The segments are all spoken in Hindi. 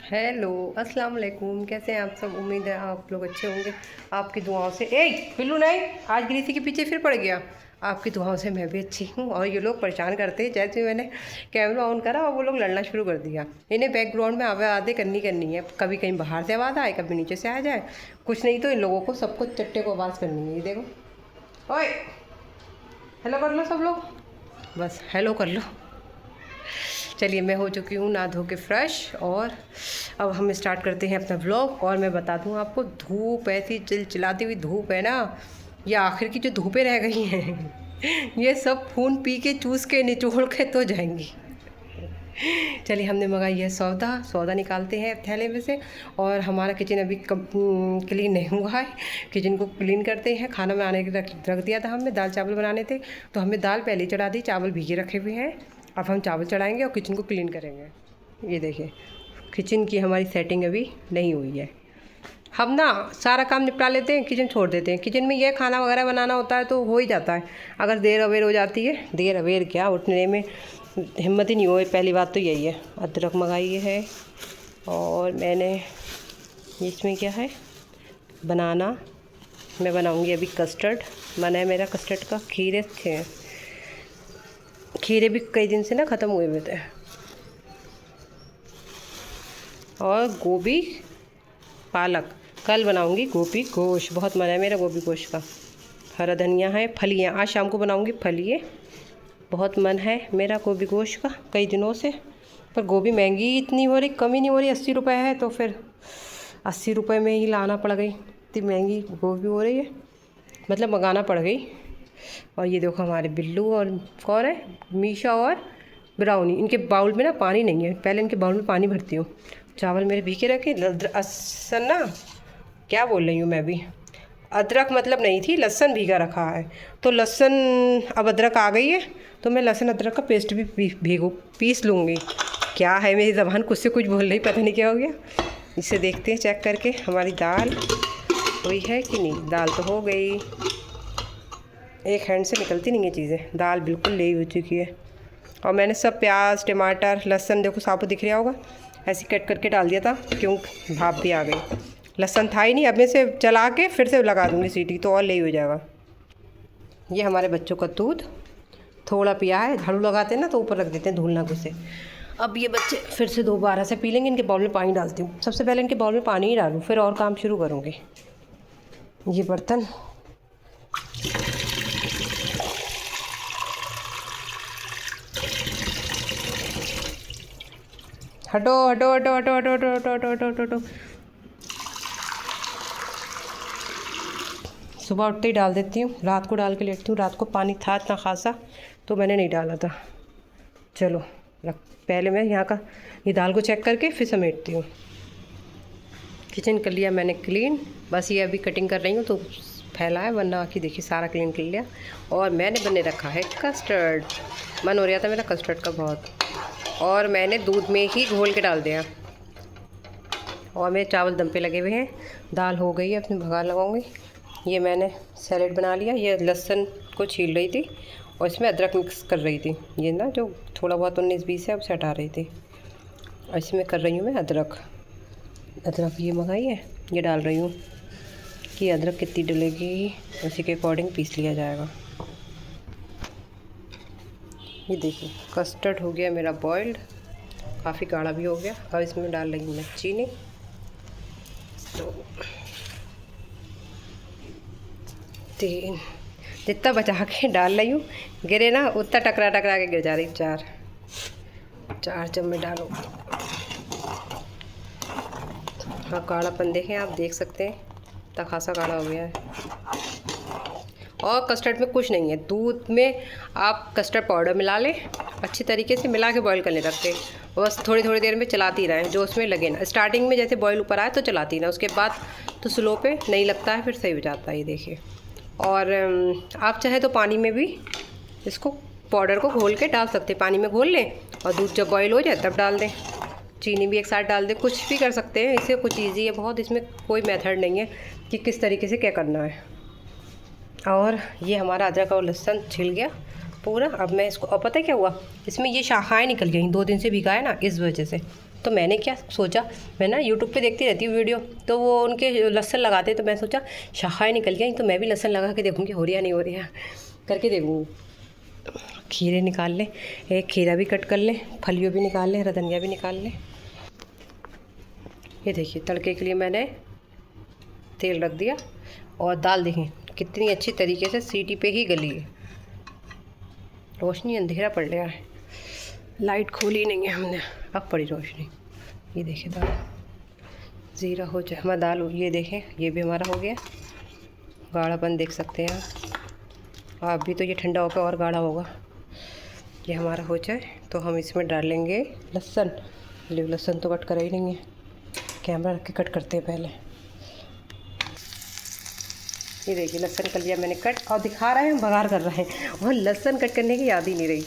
हेलो, अस्सलाम वालेकुम। कैसे हैं आप सब? उम्मीद है आप लोग अच्छे होंगे। आपकी दुआओं से पिल्लू नहीं, आज ग्रीसी के पीछे फिर पड़ गया। आपकी दुआओं से मैं भी अच्छी हूँ। और ये लोग परेशान करते हैं। जैसे मैंने कैमरा ऑन करा और वो लोग लड़ना शुरू कर दिया। इन्हें बैकग्राउंड में आवाज़ें करनी है। कभी कहीं बाहर से आवाज़ आए, कभी नीचे से आ जाए। कुछ नहीं तो इन लोगों को सबको चट्टे को आवाज़ करनी है। ये देखो, ओए हेलो कर लो सब लोग, बस हेलो कर लो। चलिए, मैं हो चुकी हूँ नहा धो के फ्रेश, और अब हम स्टार्ट करते हैं अपना व्लॉग। और मैं बता दूँ आपको, धूप ऐसी चिलचिलाती हुई धूप है ना, ये आखिर की जो धूपें रह गई हैं ये सब खून पी के चूस के निचोड़ के तो जाएंगी। चलिए, हमने मंगाई है सौदा निकालते हैं थैले में से। और हमारा किचन अभी क्लीन नहीं हुआ है। किचन को क्लीन करते हैं। खाना बनाने के रख दिया था हमने, दाल चावल बनाने थे तो हमने दाल पहले ही चढ़ा दी, चावल भीगे रखे हुए हैं। अब हम चावल चढ़ाएंगे और किचन को क्लीन करेंगे। ये देखिए, किचन की हमारी सेटिंग अभी नहीं हुई है। हम ना सारा काम निपटा लेते हैं, किचन छोड़ देते हैं। किचन में यह खाना वगैरह बनाना होता है तो हो ही जाता है। अगर देर अवेर हो जाती है, देर अवेर क्या, उठने में हिम्मत ही नहीं हो। पहली बात तो यही है। अदरक मंगाई है, और मैंने इसमें क्या है, बनाना। मैं बनाऊंगी अभी कस्टर्ड। मन है मेरा कस्टर्ड का। खीरे अच्छे हैं, खीरे भी कई दिन से ना ख़त्म हुए हुए थे। और गोभी पालक, कल बनाऊंगी गोभी गोश्त। बहुत मन है मेरा गोभी गोश्त का। हरा धनिया है, फलियाँ आज शाम को बनाऊंगी फलिए। बहुत मन है मेरा गोभी गोश्त का कई दिनों से। पर गोभी महंगी इतनी हो रही, कमी नहीं हो रही। 80 रुपये है तो फिर 80 रुपये में ही लाना पड़ गई। इतनी महंगी गोभी हो रही है, मतलब मंगाना पड़ गई। और ये देखो हमारे बिल्लू, और कौन है, मीशा और ब्राउनी। इनके बाउल में ना पानी नहीं है, पहले इनके बाउल में पानी भरती हूँ। चावल मेरे भीगे रखे। असल ना, क्या बोल रही हूँ मैं भी, अदरक मतलब नहीं थी, लहसुन भीगा रखा है। तो लहसुन, अब अदरक आ गई है तो मैं लहसुन अदरक का पेस्ट भी पीस लूँगी। क्या है, मेरी ज़बान कुछ से कुछ बोल रही, पता नहीं क्या हो गया। इसे देखते हैं चेक करके हमारी दाल हुई है कि नहीं। दाल तो हो गई, एक हैंड से निकलती नहीं है चीज़ें। दाल बिल्कुल ले हो चुकी है। और मैंने सब प्याज टमाटर लहसुन, देखो साबुत दिख रहा होगा, ऐसे कट करके डाल दिया था, क्यों भाप भी आ गई। लहसुन था ही नहीं। अब मैं से चला के फिर से लगा दूँगी सीटी, तो और ले हो जाएगा। ये हमारे बच्चों का दूध थोड़ा पिया है। झाड़ू लगाते हैं ना तो ऊपर रख देते हैं, धूल ना घुसे। अब ये बच्चे फिर से दोबारा से पी लेंगे। इनके बाउल में पानी डालती हूँ। सबसे पहले इनके बाउल में पानी ही डालूँ, फिर और काम शुरू करूँगी। ये बर्तन हटो हटो हटो हटो हटो हटो हटो हटो हटो हटो हटो। सुबह उठते ही डाल देती हूँ, रात को डाल के लेटती हूँ। रात को पानी था इतना खासा तो मैंने नहीं डाला था। चलो पहले मैं यहाँ का ये दाल को चेक करके फिर समेटती हूँ। किचन कर लिया मैंने क्लीन, बस ये अभी कटिंग कर रही हूँ तो फैला है, वरना आखिर देखिए सारा क्लीन कर लिया। और मैंने बने रखा है कस्टर्ड। मन हो रहा था मेरा कस्टर्ड का बहुत, और मैंने दूध में ही घोल के डाल दिया। और मेरे चावल दम पे लगे हुए हैं। दाल हो गई है, अपनी भगार लगाऊंगी। ये मैंने सैलेड बना लिया। ये लहसुन को छील रही थी और इसमें अदरक मिक्स कर रही थी। ये ना जो थोड़ा बहुत 19-20 है उसे हटा रही थी। और इसमें कर रही हूँ मैं अदरक ये मंगाई है, ये डाल रही हूँ कि अदरक कितनी डलेगी उसी के अकॉर्डिंग पीस लिया जाएगा। ये देखिए कस्टर्ड हो गया मेरा बॉइल्ड, काफ़ी गाढ़ा भी हो गया। अब इसमें डाल रही हूँ मैं चीनी। तो 3 जितना बचा के डाल रही हूँ, गिरे ना उतना टकरा के गिर जा रही। 4 चम्मच डालो। हाँ, गाढ़ापन देखें, आप देख सकते हैं इतना खासा गाढ़ा हो गया है। और कस्टर्ड में कुछ नहीं है, दूध में आप कस्टर्ड पाउडर मिला लें, अच्छी तरीके से मिला के बॉईल करने रखते हैं। बस थोड़ी देर में चलाती रहें, जो उसमें लगे ना। स्टार्टिंग में जैसे बॉईल ऊपर आए तो चलाती ना, उसके बाद तो स्लो पे नहीं लगता है, फिर सही हो जाता है। ये देखिए। और आप चाहे तो पानी में भी इसको पाउडर को घोल के डाल सकते हैं। पानी में घोल लें और दूध जब बॉईल हो जाए तब डाल दें। चीनी भी एक साथ डाल दें, कुछ भी कर सकते हैं। इसे कुछ ईजी है बहुत, इसमें कोई मेथड नहीं है कि किस तरीके से क्या करना है। और ये हमारा अदरक और लहसुन छिल गया पूरा। अब मैं इसको, और पता है क्या हुआ, इसमें ये शाखाएँ निकल गई। 2 दिन से भिगा है ना, इस वजह से तो मैंने क्या सोचा, मैं ना यूट्यूब पे देखती रहती हूँ वीडियो, तो वो उनके लहसुन लगाते, तो मैं सोचा शाखा निकल गई तो मैं भी लहसुन लगा के देखूँगी हो रही है नहीं हो रही है, करके देखूँगी। खीरे निकाल लें, एक खीरा भी कट कर लें, फलियों भी निकाल लें, हरा धनिया भी निकाल लें। ये देखिए तड़के के लिए मैंने तेल रख दिया, और दाल देखें कितनी अच्छी तरीके से सीटी पे ही गली है। रोशनी अंधेरा पड़ गया है, लाइट खोली नहीं है हमने, अब पड़ी रोशनी। ये देखिए दाल ज़ीरा हो जाए हमारा दाल, ये देखें ये भी हमारा हो गया, गाढ़ापन देख सकते हैं आप भी, तो ये ठंडा होकर और गाढ़ा होगा। ये हमारा हो जाए तो हम इसमें डालेंगे लहसुन। लहसुन तो कट करा ही नहीं है, कैमरा रख के कट करते हैं पहले। ये देखिए लहसुन कर लिया मैंने कट, और दिखा रहे हैं बघार कर रहे हैं, और लहसुन कट करने की याद ही नहीं रही।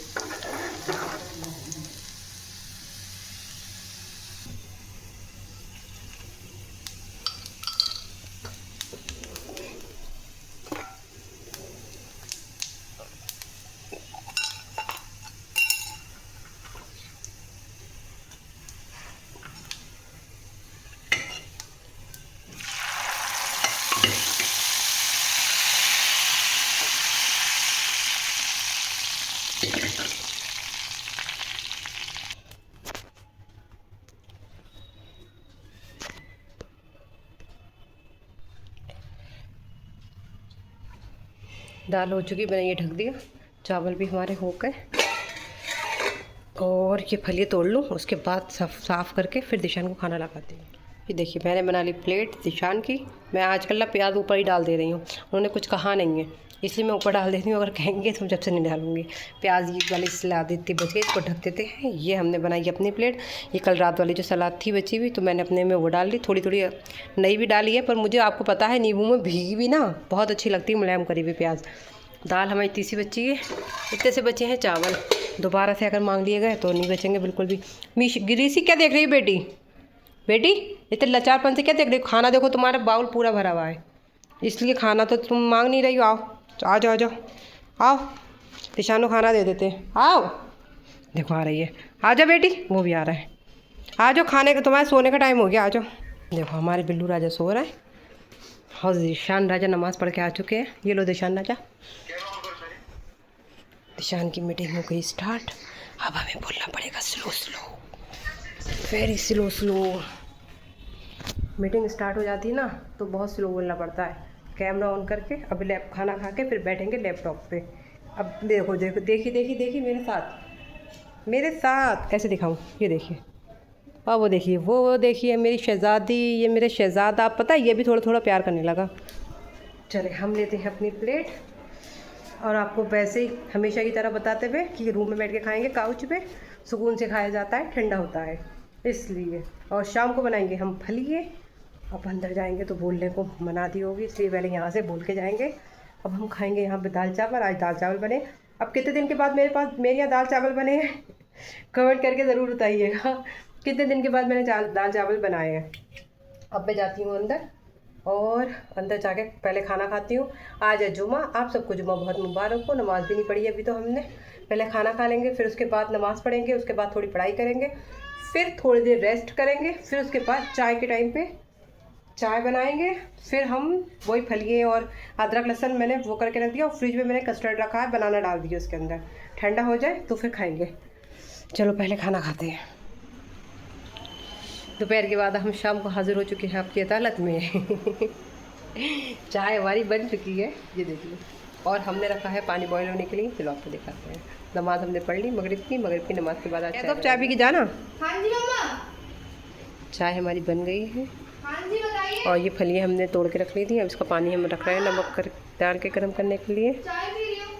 दाल हो चुकी, मैंने ये ढक दिया। चावल भी हमारे हो गए, और ये फलियाँ तोड़ लूँ, उसके बाद साफ़ करके फिर दिशान को खाना लगाती हूँ। ये देखिए मैंने बना ली प्लेट दिशान की। मैं आजकल ना प्याज ऊपर ही डाल दे रही हूँ, उन्होंने कुछ कहा नहीं है इसलिए मैं ऊपर डाल देती हूँ, अगर कहेंगे तो जब से नहीं डालूँगी। प्याज ये वाली सलाद इतनी बच गई, इसको ढक देते हैं। ये हमने बनाई अपनी प्लेट। ये कल रात वाली जो सलाद थी बची हुई, तो मैंने अपने में वो डाल दी, थोड़ी थोड़ी नई भी डाली है, पर मुझे आपको पता है नींबू में भीगी भी ना बहुत अच्छी लगती है, मुलायम करी हुई प्याज। दाल हमारी तीसरी बची है, इतने से बचे हैं चावल। दोबारा से अगर मांग लिए गए तो नहीं बचेंगे बिल्कुल भी। गिरीसी क्या देख रही है बेटी? बेटी इतने लचारपन से क्या देख रही हो? खाना देखो तुम्हारा बाउल पूरा भरा हुआ है, इसलिए खाना तो तुम मांग नहीं रही हो। आओ आ जाओ, आ जाओ, आओ दिशानो खाना दे देते हैं। आओ देखो आ रही है, आ जाओ बेटी, वो भी आ रहा है। आ जाओ खाने का, तुम्हारे सोने का टाइम हो गया, आ जाओ। देखो हमारे बिल्लू राजा सो रहा है, और दिशान राजा नमाज़ पढ़ के आ चुके हैं। ये लो दिशान राजा, दिशान की मीटिंग हो गई स्टार्ट। अब हमें बोलना पड़ेगा slow slow, very slow slow. Meeting start हो जाती है ना तो बहुत स्लो बोलना पड़ता है। कैमरा ऑन करके अब खाना खा के फिर बैठेंगे लैपटॉप पे। अब देखो देखो, देखिए देखिए देखिए मेरे साथ, मेरे साथ कैसे दिखाऊं? ये देखिए, और वो देखिए, वो देखिए मेरी शहज़ादी, ये मेरे शहज़ादा। आप पता है ये भी थोड़ा थोड़ा प्यार करने लगा। चले हम लेते हैं अपनी प्लेट, और आपको वैसे ही हमेशा की तरह बताते हुए कि रूम में बैठ के खाएंगे, काउच पे सुकून से खाया जाता है, ठंडा होता है इसलिए। और शाम को बनाएंगे हम फलिए। अब अंदर जाएंगे तो बोलने को मना दी होगी, इसलिए पहले यहाँ से बोल के जाएंगे। अब हम खाएंगे यहाँ पे दाल चावल। आज दाल चावल बने। अब कितने दिन के बाद मेरे यहाँ दाल चावल बने हैं कमेंट करके ज़रूर बताइएगा कितने दिन के बाद मैंने दाल चावल बनाए हैं। अब मैं जाती हूँ अंदर, और अंदर जाके पहले खाना खाती हूँ। आज है जुमा, आप सबको जुमा बहुत मुबारक हो। नमाज़ भी नहीं पढ़ी अभी तो हमने। पहले खाना खा लेंगे, फिर उसके बाद नमाज़ पढ़ेंगे, उसके बाद थोड़ी पढ़ाई करेंगे, फिर थोड़ी देर रेस्ट करेंगे, फिर उसके बाद चाय के टाइम पे चाय बनाएंगे। फिर हम वही फलिए और अदरक लहसुन मैंने वो करके रख दिया, और फ्रिज में मैंने कस्टर्ड रखा है, बनाना डाल दिया उसके अंदर, ठंडा हो जाए तो फिर खाएंगे। चलो पहले खाना खाते हैं। दोपहर के बाद हम शाम को हाजिर हो चुके हैं आपकी अदालत में चाय हमारी बन चुकी है, ये देखिए, और हमने रखा है पानी बॉयल होने के लिए। चलो आपको दिखाते हैं। नमाज हमने पढ़ ली मगरिब की नमाज के बाद अच्छा तो चाय पी के जाना। हाँ जी मम्मा, चाय हमारी बन गई है, हाँ जी बताइए। और ये फलियाँ हमने तोड़ के रख ली थी। अब इसका पानी हम रख रहे हैं नमक कर डाल के गर्म करने के लिए। चाय पी रही हूँ।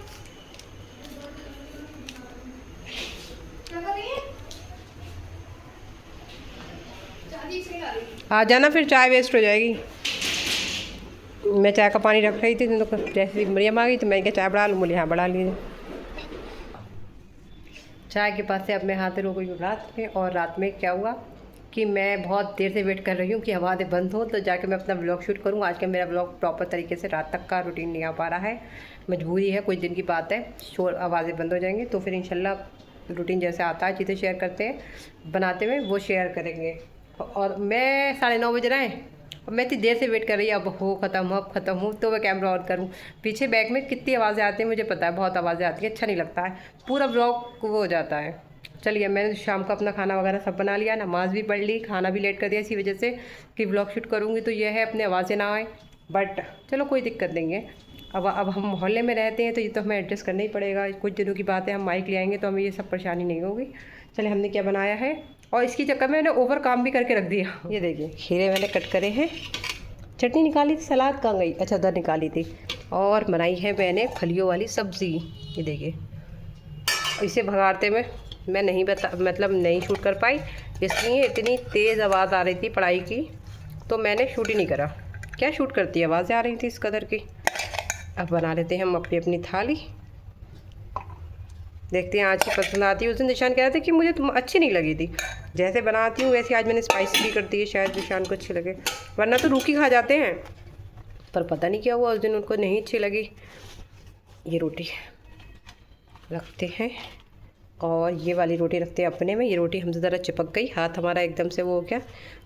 क्या कर रही है? चाय से आ रही। आ जाना, फिर चाय वेस्ट हो जाएगी। मैं चाय का पानी रख रही थी तो जैसे मरियम आ गई तो मैंने कहा चाय बढ़ा लूँ, बोली हाँ बढ़ा लीजिए। चाय के पास से अब मैं हाजिर हो गई हूँ रात में। और रात में क्या हुआ कि मैं बहुत देर से वेट कर रही हूँ कि आवाज़ें बंद हो तो जाके मैं अपना व्लॉग शूट करूँ। आज का मेरा व्लॉग प्रॉपर तरीके से रात तक का रूटीन नहीं आ पा रहा है, मजबूरी है, कुछ दिन की बात है। शोर आवाज़ें बंद हो जाएंगी तो फिर इंशाल्लाह रूटीन जैसे आता है, चीज़ें शेयर करते हैं बनाते हुए, वो शेयर करेंगे। और मैं 9:30 बज रहे हैं और मैं इतनी देर से वेट कर रही, अब हो ख़त्म, अब ख़त्म हो तो मैं कैमरा ऑन करूँ। पीछे बैक में कितनी आवाज़ें आती हैं मुझे पता है, बहुत आवाज़ें आती हैं, अच्छा नहीं लगता है, पूरा ब्लॉग वो हो जाता है। चलिए, मैंने शाम को अपना खाना वगैरह सब बना लिया, नमाज़ भी पढ़ ली, खाना भी लेट कर दिया इसी वजह से कि ब्लॉग शूट करूँगी तो ये है अपने आवाज़ें ना आए, बट चलो कोई दिक्कत नहीं है। अब हम मोहल्ले में रहते हैं तो ये तो हमें एडजस्ट करना ही पड़ेगा। कुछ दिनों की बात है, हम माइक ले आएंगे तो हमें ये सब परेशानी नहीं होगी। चले, हमने क्या बनाया है, और इसकी चक्कर में मैंने ओवर काम भी करके रख दिया। ये देखिए, खीरे मैंने कट करे हैं, चटनी निकाली थी, सलाद कहाँ गई, अच्छा उधर निकाली थी, और बनाई है मैंने फलियों वाली सब्ज़ी। ये देखिए, इसे भगाते में मैं नहीं नहीं शूट कर पाई, इसलिए इतनी तेज़ आवाज़ आ रही थी पढ़ाई की तो मैंने शूट ही नहीं करा। क्या शूट करती है, आवाज़ें आ रही थी इस कदर की। अब बना लेते हैं हम अपनी अपनी थाली, देखते हैं आज की पसंद आती है। उस दिन निशान कह रहे थे कि मुझे तुम अच्छी नहीं लगी थी, जैसे बनाती हूँ वैसे आज मैंने स्पाइसी भी कर दी है, शायद निशान को अच्छी लगे, वरना तो रूखी खा जाते हैं, पर पता नहीं क्या हुआ उस दिन उनको नहीं अच्छी लगी। ये रोटी रखते हैं और ये वाली रोटी रखते हैं अपने में। ये रोटी हमसे ज़रा चिपक गई, हाथ हमारा एकदम से वो हो गया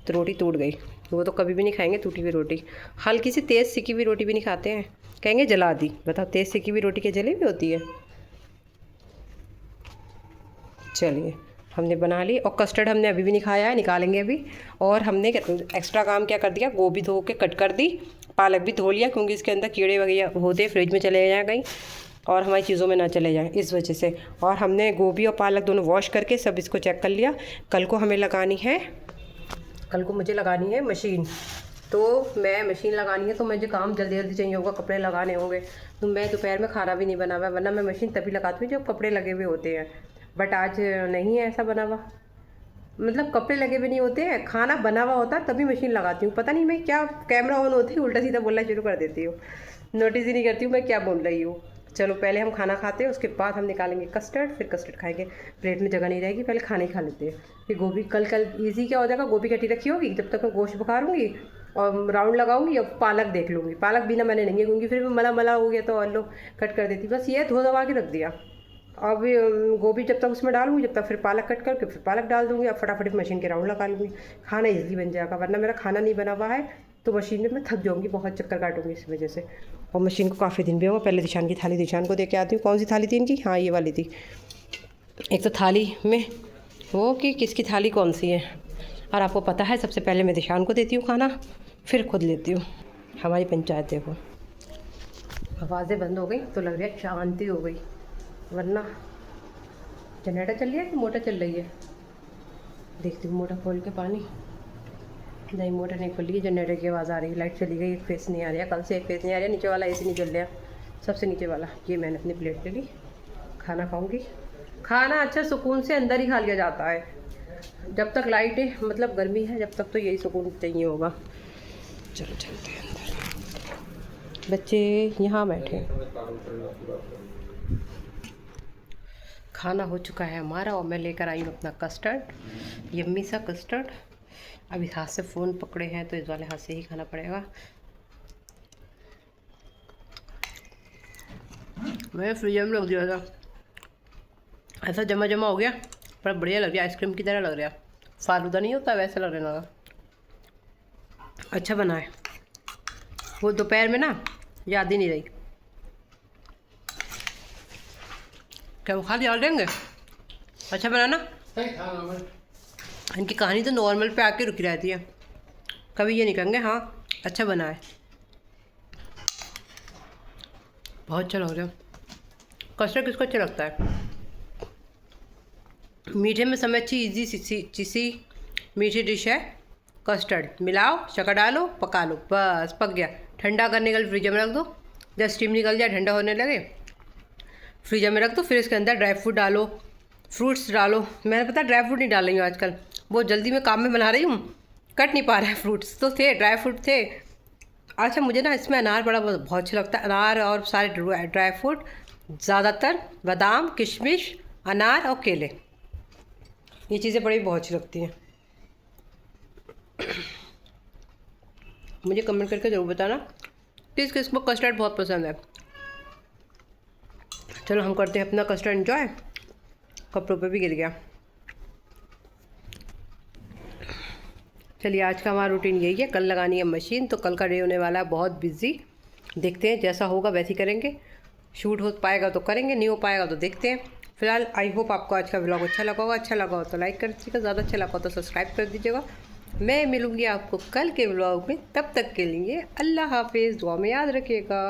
तो रोटी टूट गई। वो तो कभी भी नहीं खाएंगे टूटी हुई रोटी। हल्की सी तेज़ सिकी हुई रोटी भी नहीं खाते हैं, कहेंगे जला दी। बताओ, तेज़ सिकी हुई रोटी क्या जली हुई होती है? चलिए, हमने बना ली, और कस्टर्ड हमने अभी भी नहीं खाया है, निकालेंगे अभी। और हमने एक्स्ट्रा काम क्या कर दिया, गोभी धो के कट कर दी, पालक भी धो लिया क्योंकि इसके अंदर कीड़े वगैरह होते, फ्रिज में चले जाए कहीं और हमारी चीज़ों में ना चले जाएं, इस वजह से। और हमने गोभी और पालक दोनों वॉश करके सब इसको चेक कर लिया। कल को हमें लगानी है, कल को मुझे लगानी है मशीन, तो मैं मशीन लगानी है तो मुझे काम जल्दी जल्दी चाहिए होगा, कपड़े लगाने होंगे, तो मैं दोपहर में खाना भी नहीं बना हुआ, वरना मैं मशीन तभी लगाती हूँ जब कपड़े लगे हुए होते हैं। बट आज नहीं है ऐसा बना हुआ, मतलब कपड़े लगे भी नहीं होते हैं, खाना बना हुआ होता है तभी मशीन लगाती हूँ। पता नहीं मैं क्या, कैमरा ऑन होती है उल्टा सीधा बोलना शुरू कर देती हूँ, नोटिस ही नहीं करती हूँ मैं क्या बोल रही हूँ। चलो, पहले हम खाना खाते हैं, उसके बाद हम निकालेंगे कस्टर्ड, फिर कस्टर्ड खाएंगे। प्लेट में जगह नहीं रहेगी, पहले खाना ही खा लेते हैं। फिर गोभी कल ईजी क्या हो जाएगा, गोभी कटी रखी होगी, जब तक मैं गोश्त पकाऊंगी और राउंड लगाऊंगी और पालक देख लूँगी। पालक बिना मैंने नहीं है क्योंकि फिर मला मला हो गया तो और लोग कट कर देती, बस ये धो दबा के रख दिया। अब गोभी जब तक उसमें डालूंगी जब तक फिर पालक कट करके फिर पालक डाल दूँगी, अब फटाफट मशीन के राउंड लगा लूँगी, खाना ईजिली बन जाएगा। वरना मेरा खाना नहीं बना हुआ है तो मशीन में मैं थक जाऊँगी, बहुत चक्कर काटूँगी इस वजह से। और मशीन को काफ़ी दिन भी होगा। पहले दिशान की थाली दिशान को दे के आती हूँ। कौन सी थाली थी इनकी, हाँ ये वाली थी। एक तो थाली में वो कि किसकी थाली कौन सी है, और आपको पता है सबसे पहले मैं दिशान को देती हूँ खाना, फिर खुद लेती हूँ। हमारी पंचायत देखो, आवाज़ें बंद हो गई तो लग रहा है शांति हो गई, वरना जनरेटर चल रही है कि मोटर चल रही है, देखती हूँ मोटर खोल के। पानी नहीं, मोटर नहीं खोल रही है, जनरेटर की आवाज़ आ रही है। लाइट चली गई, एक फेस नहीं आ रहा, कल से एक फेस नहीं आ रहा, नीचे वाला एसी नहीं चल रहा, सबसे नीचे वाला। ये मैंने अपनी प्लेट ले ली, खाना खाऊंगी। खाना अच्छा सुकून से अंदर ही खा लिया जाता है, जब तक लाइट है, मतलब गर्मी है जब तक, तो यही सुकून चाहिए होगा। चलो चलते हैं अंदर, बच्चे यहाँ बैठे। खाना हो चुका है हमारा और मैं लेकर आई हूँ अपना कस्टर्ड, यम्मी सा कस्टर्ड। अब इस हाथ से फ़ोन पकड़े हैं तो इस वाले हाथ से ही खाना पड़ेगा। मैं फ्रीजर में रख दिया था, ऐसा जमा जमा हो गया, पर बढ़िया लग रहा है, आइसक्रीम की तरह लग रहा है। फालूदा नहीं होता वैसे लगने लगा, अच्छा बना है। वो दोपहर में ना याद ही नहीं रही, क्या वो खाली डाल देंगे। अच्छा बना ना, इनकी कहानी तो नॉर्मल पे आके रुकी रहती है, कभी ये नहीं कहेंगे हाँ अच्छा बना है। बहुत अच्छा लग रहा है कस्टर्ड, किसको अच्छा लगता है। मीठे में सबसे अच्छी ईजी सी मीठी डिश है कस्टर्ड। मिलाओ, शक्कर डालो, पका लो, बस पक गया। ठंडा करने के लिए फ्रिज में रख दो, जब स्टीम निकल जाए ठंडा होने लगे फ्रीजर में रख दो। फिर इसके अंदर ड्राई फ्रूट डालो, फ्रूट्स डालो। मैंने पता ड्राई फ्रूट नहीं डाल रही हूँ आजकल, बहुत जल्दी में काम में बना रही हूँ, कट नहीं पा रहा है। फ्रूट्स तो थे, ड्राई फ्रूट थे। अच्छा मुझे ना इसमें अनार बड़ा बहुत अच्छा लगता है, अनार और सारे ड्राई फ्रूट, ज़्यादातर बादाम, किशमिश, अनार और केले, ये चीज़ें बड़ी बहुत अच्छी लगती हैं। मुझे कमेंट करके ज़रूर बताना किस किस को कस्टर्ड बहुत पसंद है। चलो हम करते हैं अपना कस्टर्ड एंजॉय। कपड़ों पे भी गिर गया। चलिए आज का हमारा रूटीन यही है। कल लगानी है मशीन, तो कल का डे होने वाला है बहुत बिजी। देखते हैं जैसा होगा वैसे ही करेंगे। शूट हो पाएगा तो करेंगे, नहीं हो पाएगा तो देखते हैं। फिलहाल आई होप आपको आज का व्लॉग अच्छा लगा होगा। अच्छा लगा हो तो लाइक कर दीजिएगा, ज़्यादा अच्छा लगा हो तो सब्सक्राइब कर दीजिएगा। मैं मिलूँगी आपको कल के व्लॉग में, तब तक के लिए अल्लाह हाफिज़। दुआ में याद रखिएगा।